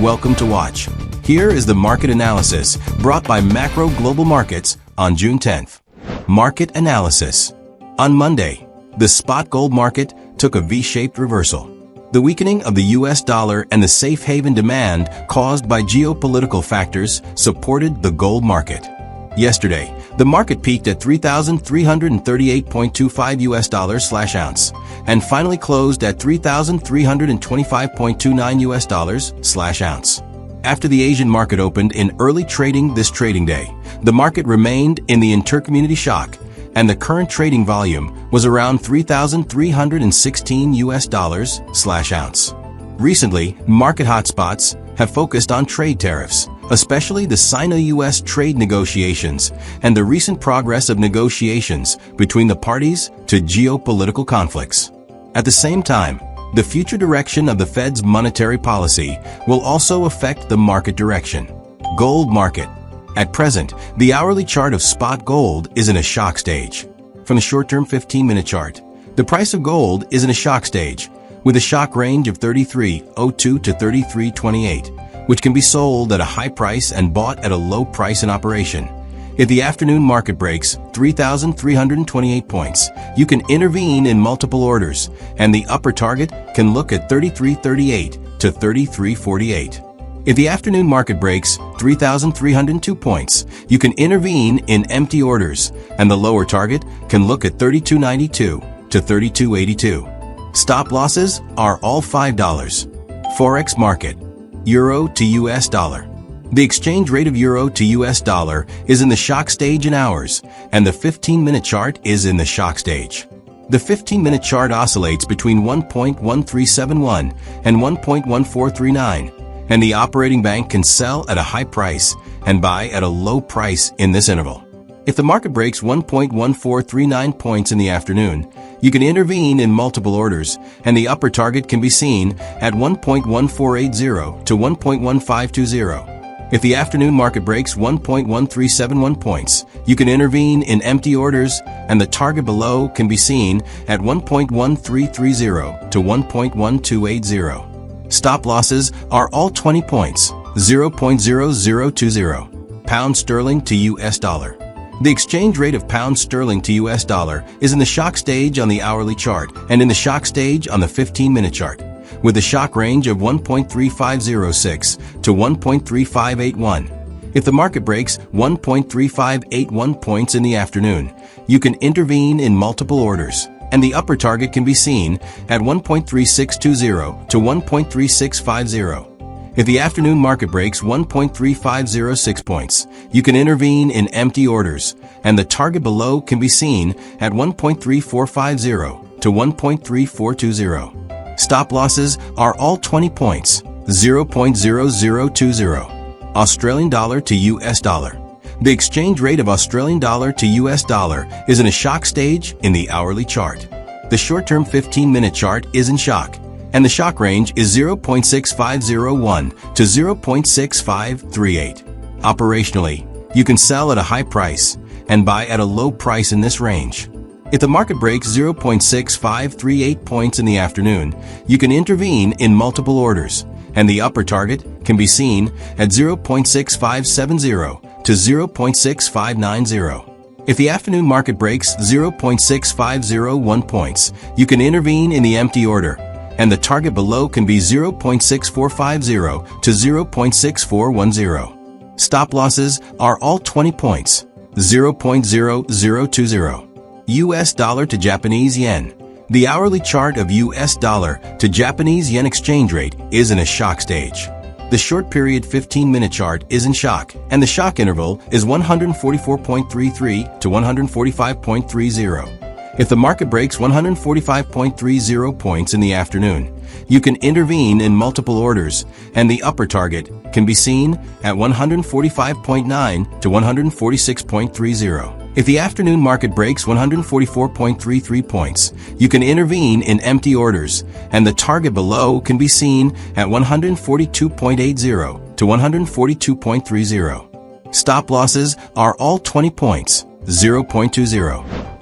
welcome to watch. Here is the market analysis brought by Macro Global Markets on June 10th. Market analysis. On Monday, the spot gold market took a V-shaped reversal. The weakening of the US dollar and the safe haven demand caused by geopolitical factors supported the gold market. Yesterday, the market peaked at $3,338.25 US/ounce and finally closed at $3,325.29 US/ounce. After the Asian market opened in early trading this trading day, the market remained in the intercommunity shock, and the current trading volume was around $3,316 US/ounce. Recently, market hotspots have focused on trade tariffs, especially the Sino-US trade negotiations and the recent progress of negotiations between the parties to geopolitical conflicts. At the same time, the future direction of the Fed's monetary policy will also affect the market direction. Gold market. At present, the hourly chart of spot gold is in a shock stage. From the short-term 15-minute chart, the price of gold is in a shock stage, with a shock range of $33.02 to $33.28, which can be sold at a high price and bought at a low price in operation. If the afternoon market breaks 3,328 points, you can intervene in multiple orders, and the upper target can look at $33.38 to $33.48. If the afternoon market breaks 3,302 points, you can intervene in empty orders, and the lower target can look at $32.92 to $32.82. Stop losses are all $5. Forex market. Euro to US dollar. The exchange rate of euro to US dollar is in the shock stage in hours, and the 15-minute chart is in the shock stage. The 15-minute chart oscillates between 1.1371 and 1.1439, and the operating bank can sell at a high price and buy at a low price in this interval. If the market breaks 1.1439 points in the afternoon, you can intervene in multiple orders, and the upper target can be seen at 1.1480 to 1.1520. If the afternoon market breaks 1.1371 points, you can intervene in empty orders, and the target below can be seen at 1.1330 to 1.1280. Stop losses are all 20 points, 0.0020. Pound sterling to US dollar. The exchange rate of pound sterling to US dollar is in the shock stage on the hourly chart and in the shock stage on the 15-minute chart, with a shock range of 1.3506 to 1.3581. If the market breaks 1.3581 points in the afternoon, you can intervene in multiple orders, and the upper target can be seen at 1.3620 to 1.3650. If the afternoon market breaks 1.3506 points, you can intervene in empty orders, and the target below can be seen at 1.3450 to 1.3420. Stop losses are all 20 points, 0.0020. Australian dollar to US dollar. The exchange rate of Australian dollar to US dollar is in a shock stage in the hourly chart. The short-term 15-minute chart is in shock, and the shock range is 0.6501 to 0.6538. Operationally, you can sell at a high price and buy at a low price in this range. If the market breaks 0.6538 points in the afternoon, you can intervene in multiple orders, and the upper target can be seen at 0.6570 to 0.6590. If the afternoon market breaks 0.6501 points, you can intervene in the empty order, and the target below can be 0.6450 to 0.6410. Stop losses are all 20 points, 0.0020. US dollar to Japanese yen. The hourly chart of US dollar to Japanese yen exchange rate is in a shock stage. The short period 15-minute chart is in shock, and the shock interval is 144.33 to 145.30. If the market breaks 145.30 points in the afternoon, you can intervene in multiple orders, and the upper target can be seen at 145.9 to 146.30. If the afternoon market breaks 144.33 points, you can intervene in empty orders, and the target below can be seen at 142.80 to 142.30. Stop losses are all 20 points, 0.20.